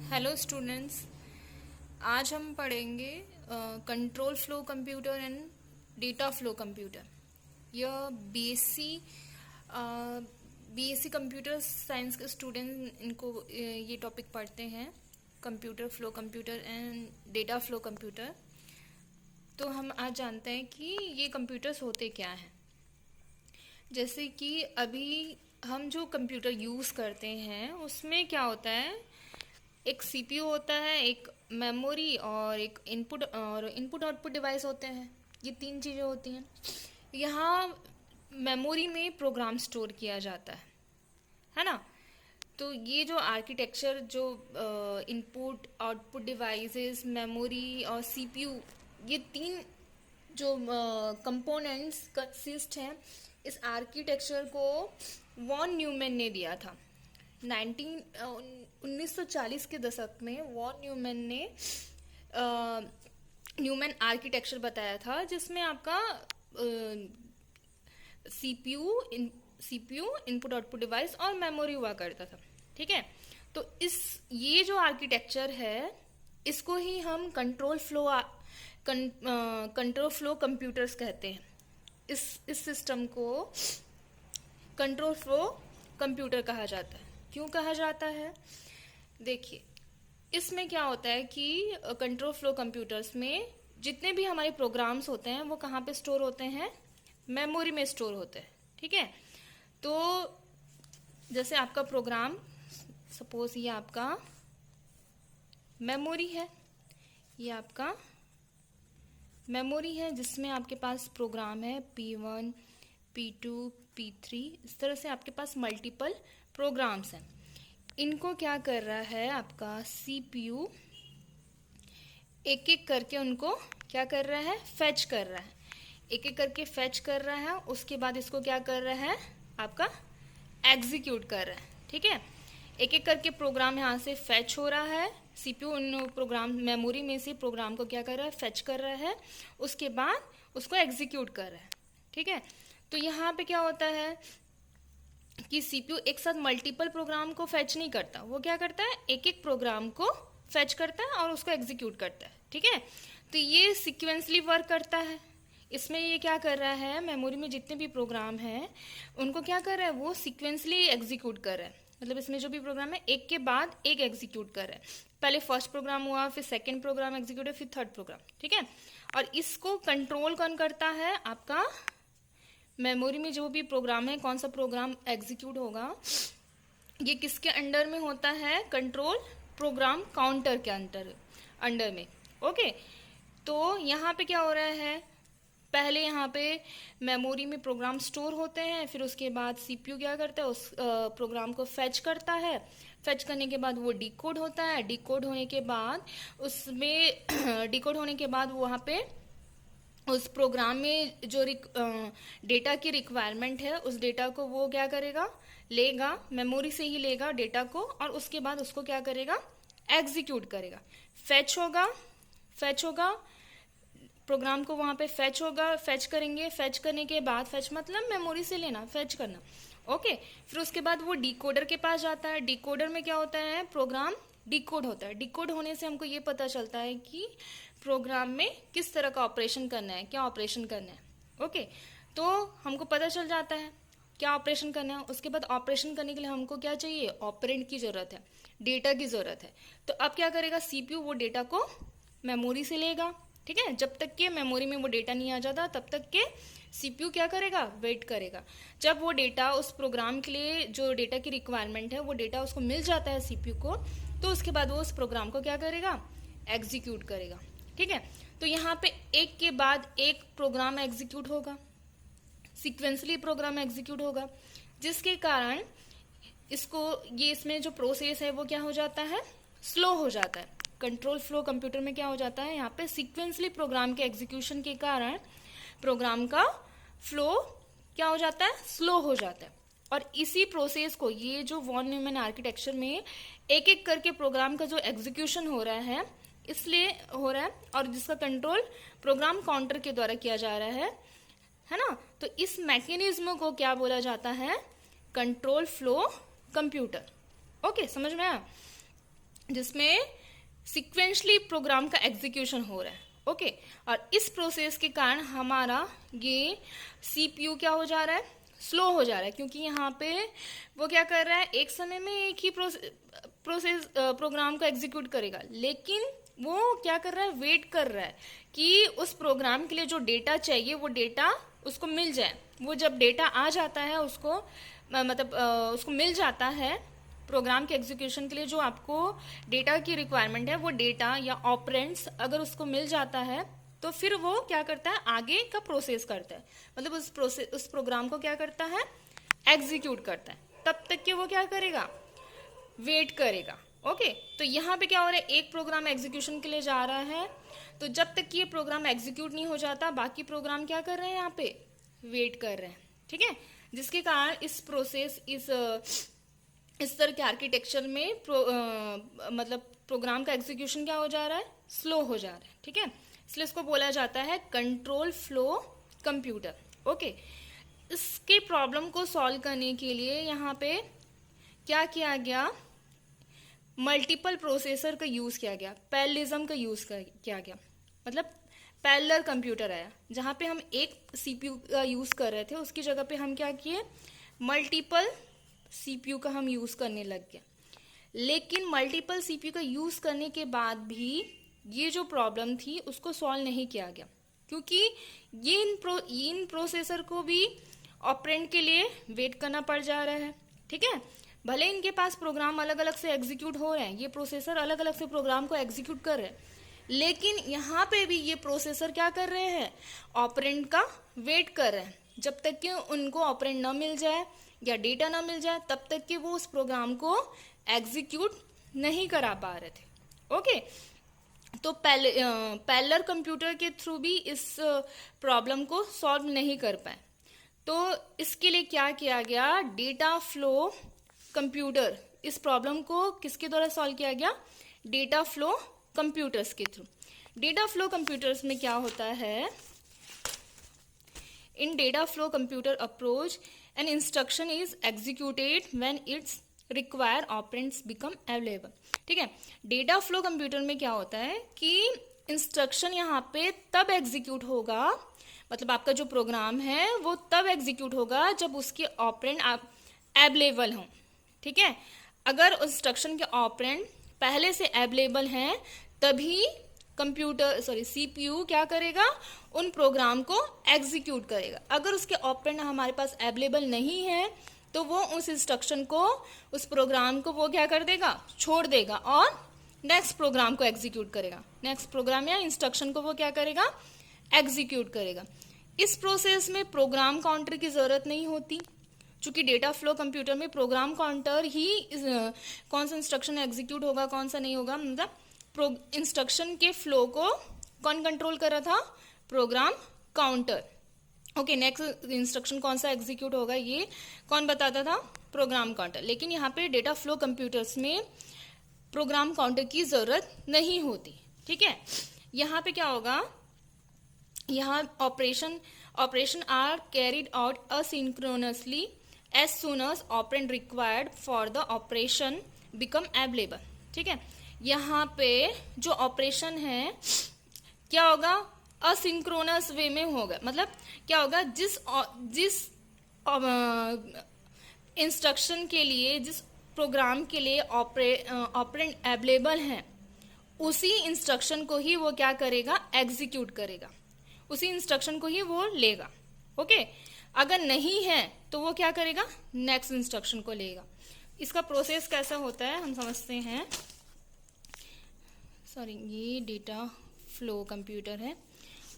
Hello students. आज हम पढ़ेंगे control flow computer and data flow computer. यह बीएससी कंप्यूटर साइंस के स्टूडेंट इनको ये टॉपिक पढ़ते हैं, computer flow computer and data flow computer. तो हम आज जानते हैं कि ये कंप्यूटर्स होते क्या हैं। जैसे कि अभी हम जो कंप्यूटर यूज़ करते हैं उसमें क्या होता है, एक सीपीयू होता है, एक मेमोरी और एक इनपुट आउटपुट डिवाइस होते हैं। ये तीन चीज़ें होती हैं। यहाँ मेमोरी में प्रोग्राम स्टोर किया जाता है ना। तो ये जो आर्किटेक्चर, जो इनपुट आउटपुट डिवाइसेस, मेमोरी और सीपीयू, ये तीन जो कंपोनेंट्स कंसिस्ट हैं, इस आर्किटेक्चर को वॉन न्यूमैन ने दिया था। 1940 के दशक में वॉन न्यूमैन ने न्यूमैन आर्किटेक्चर बताया था, जिसमें आपका सीपीयू इनपुट आउटपुट डिवाइस और मेमोरी हुआ करता था। ठीक है, तो ये जो आर्किटेक्चर है, इसको ही हम कंट्रोल फ्लो कंप्यूटर्स कहते हैं। इस सिस्टम को कंट्रोल फ्लो कंप्यूटर कहा जाता है। क्यों कहा जाता है? देखिए, इसमें क्या होता है कि कंट्रोल फ्लो कंप्यूटर्स में जितने भी हमारे प्रोग्राम्स होते हैं वो कहाँ पे स्टोर होते हैं? मेमोरी में स्टोर होते हैं। ठीक है, तो जैसे आपका प्रोग्राम, सपोज ये आपका मेमोरी है, ये आपका मेमोरी है जिसमें आपके पास प्रोग्राम है P1, P2, P3। इस तरह से आपके पास मल्टीपल प्रोग्राम्स हैं। इनको क्या कर रहा है आपका सीपीयू, एक एक करके उनको क्या कर रहा है? फैच कर रहा है। एक एक करके फैच कर रहा है, उसके बाद इसको क्या कर रहा है? आपका एग्जीक्यूट कर रहा है। ठीक है, एक एक करके प्रोग्राम यहाँ से फैच हो रहा है। सीपीयू उन प्रोग्राम मेमोरी में से प्रोग्राम को क्या कर रहा है? फैच कर रहा है, उसके बाद उसको एग्जीक्यूट कर रहा है। ठीक है, तो यहाँ पे क्या होता है कि सीपीयू एक साथ मल्टीपल प्रोग्राम को फैच नहीं करता। वो क्या करता है? एक एक प्रोग्राम को फैच करता है और उसको एग्जीक्यूट करता है। ठीक है, तो ये सीक्वेंसली वर्क करता है। इसमें ये क्या कर रहा है, मेमोरी में जितने भी प्रोग्राम हैं उनको क्या कर रहा है? वो सीक्वेंसली एग्जीक्यूट कर रहा है। मतलब इसमें जो भी प्रोग्राम है एक के बाद एक एग्जीक्यूट कर रहा है। पहले फर्स्ट प्रोग्राम हुआ, फिर सेकेंड प्रोग्राम एग्जीक्यूट है, फिर थर्ड प्रोग्राम। ठीक है, और इसको कंट्रोल कौन करता है? आपका मेमोरी में जो भी प्रोग्राम है, कौन सा प्रोग्राम एग्जीक्यूट होगा, ये किसके अंडर में होता है? कंट्रोल प्रोग्राम काउंटर के अंडर में। ओके, तो यहाँ पे क्या हो रहा है? पहले यहाँ पे मेमोरी में प्रोग्राम स्टोर होते हैं, फिर उसके बाद सीपीयू क्या करता है? उस प्रोग्राम को फैच करता है। फैच करने के बाद वो डिकोड होता है। डिकोड होने के बाद उसमें डिकोड होने के बाद वहाँ पे उस प्रोग्राम में जो डेटा की रिक्वायरमेंट है, उस डेटा को वो क्या करेगा? लेगा, मेमोरी से ही लेगा डेटा को, और उसके बाद उसको क्या करेगा? एग्जीक्यूट करेगा। फैच होगा प्रोग्राम को, वहाँ पे फैच होगा, फैच करेंगे। फैच करने के बाद, फैच मतलब मेमोरी से लेना, फैच करना। ओके, फिर उसके बाद वो डिकोडर के पास जाता है। डिकोडर में क्या होता है? प्रोग्राम डिकोड होता है। डिकोड होने से हमको ये पता चलता है कि प्रोग्राम में किस तरह का ऑपरेशन करना है, क्या ऑपरेशन करना है। ओके, तो हमको पता चल जाता है क्या ऑपरेशन करना है। उसके बाद ऑपरेशन करने के लिए हमको क्या चाहिए? ऑपरेंड की ज़रूरत है, डेटा की ज़रूरत है। तो अब क्या करेगा सीपीयू? वो डेटा को मेमोरी से लेगा। ठीक है, जब तक के मेमोरी में वो डेटा नहीं आ जाता तब तक के सीपीयू क्या करेगा? वेट करेगा। जब वो डेटा उस प्रोग्राम के लिए, जो डेटा की रिक्वायरमेंट है, वो डेटा उसको मिल जाता है सीपीयू को, तो उसके बाद वो उस प्रोग्राम को क्या करेगा? एग्जीक्यूट करेगा। ठीक है, तो यहाँ पे एक के बाद एक प्रोग्राम एग्जीक्यूट होगा, सीक्वेंसली प्रोग्राम एग्जीक्यूट होगा, जिसके कारण इसमें जो प्रोसेस है वो क्या हो जाता है? स्लो हो जाता है। कंट्रोल फ्लो कंप्यूटर में क्या हो जाता है? यहाँ पे सीक्वेंसली प्रोग्राम के एग्जीक्यूशन के कारण प्रोग्राम का फ्लो क्या हो जाता है? स्लो हो जाता है। और इसी प्रोसेस को, ये जो वॉन न्यूमैन आर्किटेक्चर में एक एक करके प्रोग्राम का जो एग्जीक्यूशन हो रहा है, इसलिए हो रहा है, और जिसका कंट्रोल प्रोग्राम काउंटर के द्वारा किया जा रहा है ना। तो इस मैकेनिज्म को क्या बोला जाता है? Control flow computer. ओके, समझ में आया? जिसमें सिक्वेंशली प्रोग्राम का एग्जीक्यूशन हो रहा है। ओके, और इस प्रोसेस के कारण हमारा ये सीपीयू क्या हो जा रहा है, स्लो हो जा रहा है, क्योंकि यहाँ पे वो क्या कर रहा है, एक समय में एक ही प्रोग्राम को एग्जीक्यूट करेगा, लेकिन वो क्या कर रहा है, वेट कर रहा है कि उस प्रोग्राम के लिए जो डेटा चाहिए वो डेटा उसको मिल जाए। वो जब डेटा आ जाता है उसको उसको मिल जाता है प्रोग्राम के एग्जीक्यूशन के लिए, जो आपको डेटा की रिक्वायरमेंट है वो डेटा या ऑपरेंड्स अगर उसको मिल जाता है तो फिर वो क्या करता है, आगे का प्रोसेस करता है, मतलब उस प्रोग्राम को क्या करता है, एग्जीक्यूट करता है। तब तक के वो क्या करेगा, वेट करेगा। ओके, तो यहाँ पे क्या हो रहा है, एक प्रोग्राम एग्जीक्यूशन के लिए जा रहा है, तो जब तक कि ये प्रोग्राम एग्जीक्यूट नहीं हो जाता बाकी प्रोग्राम क्या कर रहे हैं, यहाँ पे वेट कर रहे हैं। ठीक है, जिसके कारण इस प्रोसेस इस तरह के आर्किटेक्चर में मतलब प्रोग्राम का एग्जीक्यूशन क्या हो जा रहा है, स्लो हो जा रहा है। ठीक है, इसलिए इसको बोला जाता है कंट्रोल फ्लो कंप्यूटर। ओके, इसके प्रॉब्लम को सॉल्व करने के लिए यहाँ पे क्या किया गया, मल्टीपल प्रोसेसर का यूज किया गया, पैरेललिज्म का यूज किया गया, मतलब पैरेलल कंप्यूटर आया। जहाँ पे हम एक सीपीयू का यूज कर रहे थे उसकी जगह पे हम क्या किए, मल्टीपल सीपीयू का हम यूज करने लग गए। लेकिन मल्टीपल सीपीयू का यूज करने के बाद भी ये जो प्रॉब्लम थी उसको सॉल्व नहीं किया गया, क्योंकि ये इन प्रोसेसर को भी ऑपरेंड के लिए वेट करना पड़ जा रहा है। ठीक है, भले इनके पास प्रोग्राम अलग अलग से एग्जीक्यूट हो रहे हैं, ये प्रोसेसर अलग अलग से प्रोग्राम को एग्जीक्यूट कर रहे हैं, लेकिन यहाँ पे भी ये प्रोसेसर क्या कर रहे हैं, ऑपरेंड का वेट कर रहे हैं। जब तक कि उनको ऑपरेंड ना मिल जाए या डेटा ना मिल जाए तब तक कि वो उस प्रोग्राम को एग्जीक्यूट नहीं करा पा रहे थे। ओके, तो पैरेलल कंप्यूटर के थ्रू भी इस प्रॉब्लम को सॉल्व नहीं कर पाए। तो इसके लिए क्या किया गया, डेटा फ्लो कंप्यूटर, इस प्रॉब्लम को किसके द्वारा सॉल्व किया गया, डेटा फ्लो कंप्यूटर्स के थ्रू। डेटा फ्लो कंप्यूटर्स में क्या होता है, in data flow computer approach an instruction is executed when its require operands become available. ठीक है, डेटा फ्लो कंप्यूटर में क्या होता है कि इंस्ट्रक्शन यहाँ पे तब एग्जीक्यूट होगा, मतलब आपका जो प्रोग्राम है वो तब एग्जीक्यूट होगा जब उसके ऑपरेंड अवेलेबल हों। ठीक है, अगर इंस्ट्रक्शन के ऑपरेंड पहले से अवेलेबल हैं तभी सीपीयू क्या करेगा, उन प्रोग्राम को एग्जीक्यूट करेगा। अगर उसके ऑपरेंड हमारे पास अवेलेबल नहीं है तो वो उस इंस्ट्रक्शन को, उस प्रोग्राम को वो क्या कर देगा, छोड़ देगा और नेक्स्ट प्रोग्राम को एग्जीक्यूट करेगा, नेक्स्ट प्रोग्राम या इंस्ट्रक्शन को वो क्या करेगा, एग्जीक्यूट करेगा। इस प्रोसेस में प्रोग्राम काउंटर की जरूरत नहीं होती, चूंकि डेटा फ्लो कंप्यूटर में प्रोग्राम काउंटर ही कौन सा इंस्ट्रक्शन एग्जीक्यूट होगा कौन सा नहीं होगा, मतलब इंस्ट्रक्शन के फ्लो को कौन कंट्रोल कर रहा था, program counter. Okay, next instruction कौन सा एग्जीक्यूट होगा ये कौन बताता था, प्रोग्राम काउंटर। लेकिन यहाँ पे डेटा फ्लो कंप्यूटर्स में प्रोग्राम काउंटर की जरूरत नहीं होती। ठीक है, यहाँ पे क्या होगा, यहाँ operation are carried out asynchronously as soon as operand required for the operation become available. ठीक है, यहाँ पे जो ऑपरेशन है क्या होगा, असिंक्रोनस वे में होगा, मतलब क्या होगा, जिस इंस्ट्रक्शन के लिए, जिस प्रोग्राम के लिए ऑपरेंड अवेलेबल हैं उसी इंस्ट्रक्शन को ही वो क्या करेगा, एग्जीक्यूट करेगा, उसी इंस्ट्रक्शन को ही वो लेगा। ओके, अगर नहीं है तो वो क्या करेगा, नेक्स्ट इंस्ट्रक्शन को लेगा। इसका प्रोसेस कैसा होता है हम समझते हैं। सॉरी, ये डेटा फ्लो कंप्यूटर है।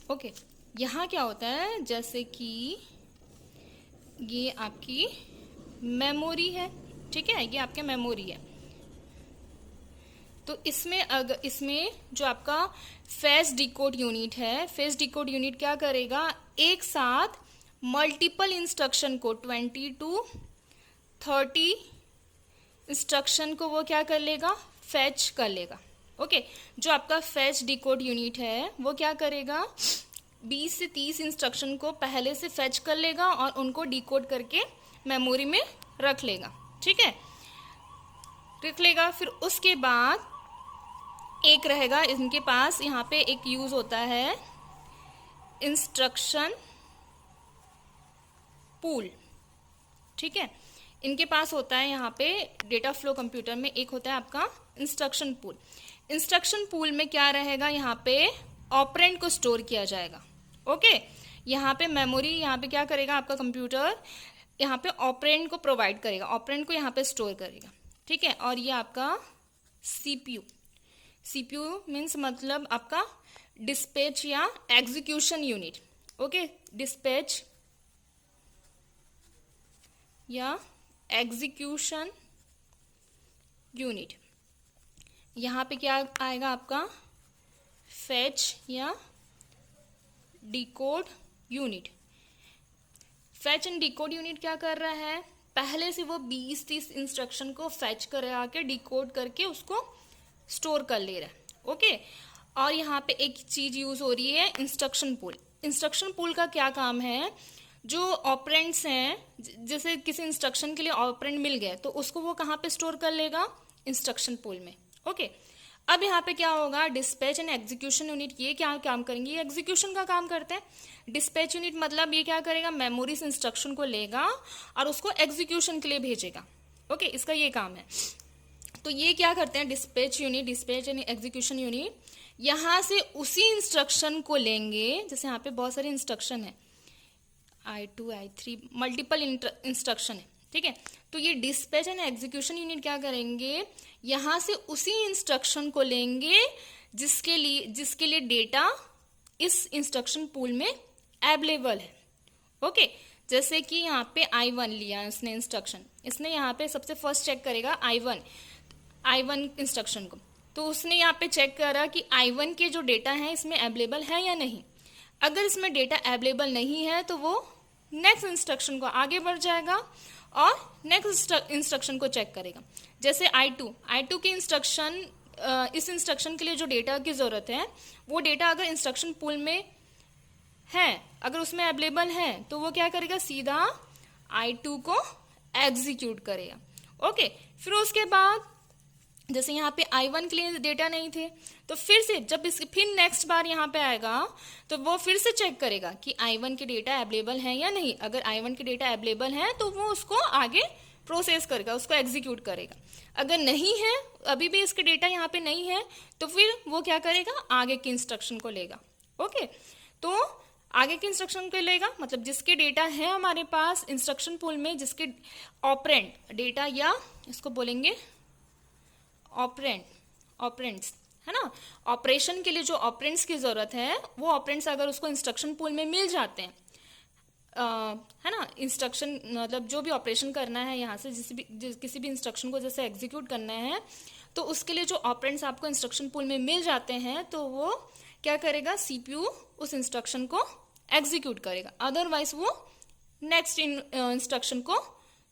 ओके, यहाँ क्या होता है, जैसे कि ये आपकी मेमोरी है। ठीक है, ये आपका मेमोरी है, तो इसमें जो आपका फेज डिकोड यूनिट है, फेज डिकोड यूनिट क्या करेगा, एक साथ मल्टीपल इंस्ट्रक्शन को 20 to 30 इंस्ट्रक्शन को वो क्या कर लेगा, फेच कर लेगा। ओके, जो आपका फेच डिकोड यूनिट है वो क्या करेगा, 20 से 30 इंस्ट्रक्शन को पहले से फेच कर लेगा और उनको डिकोड करके मेमोरी में रख लेगा। ठीक है, रख लेगा, फिर उसके बाद एक रहेगा इनके पास, यहाँ पे एक यूज होता है इंस्ट्रक्शन पूल, ठीक है। इनके पास होता है यहाँ पे डेटा फ्लो कंप्यूटर में एक होता है आपका इंस्ट्रक्शन पूल। इंस्ट्रक्शन पूल में क्या रहेगा, यहाँ पे ऑपरेंड को स्टोर किया जाएगा। ओके, यहाँ पे मेमोरी, यहाँ पे क्या करेगा आपका कंप्यूटर, यहाँ पे ऑपरेंड को प्रोवाइड करेगा, ऑपरेंड को यहाँ पे स्टोर करेगा, ठीक है। और ये आपका सीपीयू, सीपीयू मीन्स मतलब आपका डिस्पैच या एग्जीक्यूशन यूनिट। ओके, डिस्पैच या एग्जीक्यूशन यूनिट। यहाँ पे क्या आएगा आपका फैच या decode unit. Fetch and decode unit क्या कर रहा है, पहले से वो 20-30 इंस्ट्रक्शन को फैच करा के डिकोड करके उसको स्टोर कर ले रहा है। ओके, और यहाँ पे एक चीज यूज हो रही है इंस्ट्रक्शन पूल। इंस्ट्रक्शन पूल का क्या काम है, जो ऑपरेंड्स हैं, जैसे किसी इंस्ट्रक्शन के लिए ऑपरेंड मिल गए तो उसको वो कहाँ पे स्टोर कर लेगा, इंस्ट्रक्शन पूल में। ओके, अब यहाँ पे क्या होगा, डिस्पैच एंड एग्जीक्यूशन यूनिट, ये क्या काम करेंगे, ये एग्जीक्यूशन का काम करते हैं। डिस्पैच यूनिट मतलब ये क्या करेगा, मेमोरी से इंस्ट्रक्शन को लेगा और उसको एग्जीक्यूशन के लिए भेजेगा। ओके, इसका ये काम है। तो ये क्या करते हैं, dispatch unit, dispatch and execution unit, यहाँ से उसी इंस्ट्रक्शन को लेंगे, जैसे यहाँ पे बहुत सारे इंस्ट्रक्शन है, I2 I3 मल्टीपल इंस्ट्रक्शन है, ठीक है। तो ये डिस्पैच एंड एग्जीक्यूशन यूनिट क्या करेंगे, यहाँ से उसी इंस्ट्रक्शन को लेंगे जिसके लिए डेटा इस इंस्ट्रक्शन पूल में अवेलेबल है। ओके, जैसे कि यहाँ पे I1 लिया इसने इंस्ट्रक्शन, इसने यहाँ पे सबसे फर्स्ट चेक करेगा I1 इंस्ट्रक्शन को, तो उसने यहाँ पे चेक करा कि I1 के जो डेटा है इसमें अवेलेबल है या नहीं। अगर इसमें डेटा अवेलेबल नहीं है तो वो नेक्स्ट इंस्ट्रक्शन को आगे बढ़ जाएगा और नेक्स्ट इंस्ट्रक्शन को चेक करेगा। जैसे I2 के इंस्ट्रक्शन, इस इंस्ट्रक्शन के लिए जो डेटा की जरूरत है वो डेटा अगर इंस्ट्रक्शन पूल में है, अगर उसमें अवेलेबल है तो वो क्या करेगा, सीधा I2 को एग्जीक्यूट करेगा। ओके, फिर उसके बाद जैसे यहाँ पे I1 के लिए डेटा नहीं थे तो फिर से जब फिर नेक्स्ट बार यहाँ पे आएगा तो वो फिर से चेक करेगा कि I1 के डेटा अवेलेबल है या नहीं। अगर I1 के डेटा अवेलेबल है तो वो उसको आगे प्रोसेस करेगा, उसको एग्जीक्यूट करेगा। अगर नहीं है, अभी भी इसके डेटा यहाँ पे नहीं है, तो फिर वो क्या करेगा, आगे के इंस्ट्रक्शन को लेगा। ओके, तो आगे के इंस्ट्रक्शन को लेगा मतलब जिसके डेटा है हमारे पास इंस्ट्रक्शन पूल में, जिसके ऑपरेंड डेटा या इसको बोलेंगे ऑपरेंड्स है ना, ऑपरेशन के लिए जो ऑपरेंड्स की जरूरत है वो ऑपरेंड्स अगर उसको इंस्ट्रक्शन पूल में मिल जाते हैं, है ना, इंस्ट्रक्शन मतलब जो भी ऑपरेशन करना है यहाँ से किसी भी इंस्ट्रक्शन को जैसे एग्जीक्यूट करना है तो उसके लिए जो ऑपरेंड्स आपको इंस्ट्रक्शन पूल में मिल जाते हैं तो वो क्या करेगा, सीपीयू उस इंस्ट्रक्शन को एग्जीक्यूट करेगा, अदरवाइज वो नेक्स्ट इंस्ट्रक्शन को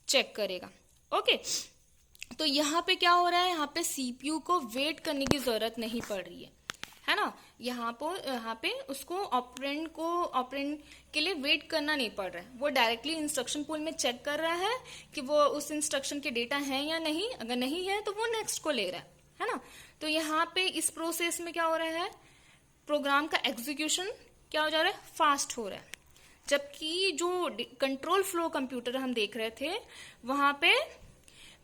चेक करेगा। ओके, तो यहाँ पे क्या हो रहा है, यहाँ पे सीपीयू को वेट करने की जरूरत नहीं पड़ रही है ना। यहाँ पे उसको ऑपरेंड के लिए वेट करना नहीं पड़ रहा है, वो डायरेक्टली इंस्ट्रक्शन पूल में चेक कर रहा है कि वो उस इंस्ट्रक्शन के डेटा है या नहीं। अगर नहीं है तो वो नेक्स्ट को ले रहा है ना। तो यहाँ पे इस प्रोसेस में क्या हो रहा है, प्रोग्राम का एग्जीक्यूशन क्या हो जा रहा है, फास्ट हो रहा है। जबकि जो कंट्रोल फ्लो कंप्यूटर हम देख रहे थे वहां पे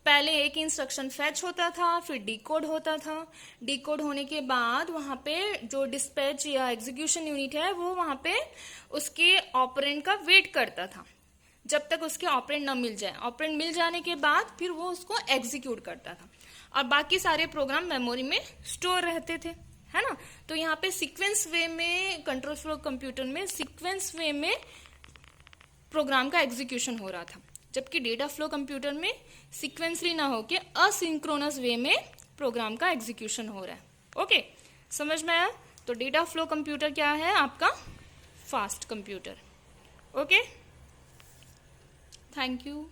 पहले एक इंस्ट्रक्शन फैच होता था, फिर डिकोड होता था, डिकोड होने के बाद वहां पे जो डिस्पैच या एग्जीक्यूशन यूनिट है वो वहां पे उसके ऑपरेंड का वेट करता था जब तक उसके ऑपरेंड न मिल जाए। ऑपरेंड मिल जाने के बाद फिर वो उसको एग्जीक्यूट करता था और बाकी सारे प्रोग्राम मेमोरी में स्टोर रहते थे, है ना। तो यहाँ पे सीक्वेंस वे में, कंट्रोल फ्लो कंप्यूटर में सीक्वेंस वे में प्रोग्राम का एग्जीक्यूशन हो रहा था, जबकि डेटा फ्लो कंप्यूटर में सीक्वेंसली ना होके असिंक्रोनस वे में प्रोग्राम का एग्जीक्यूशन हो रहा है। ओके, समझ में आया। तो डेटा फ्लो कंप्यूटर क्या है, आपका fast computer. Okay, thank you.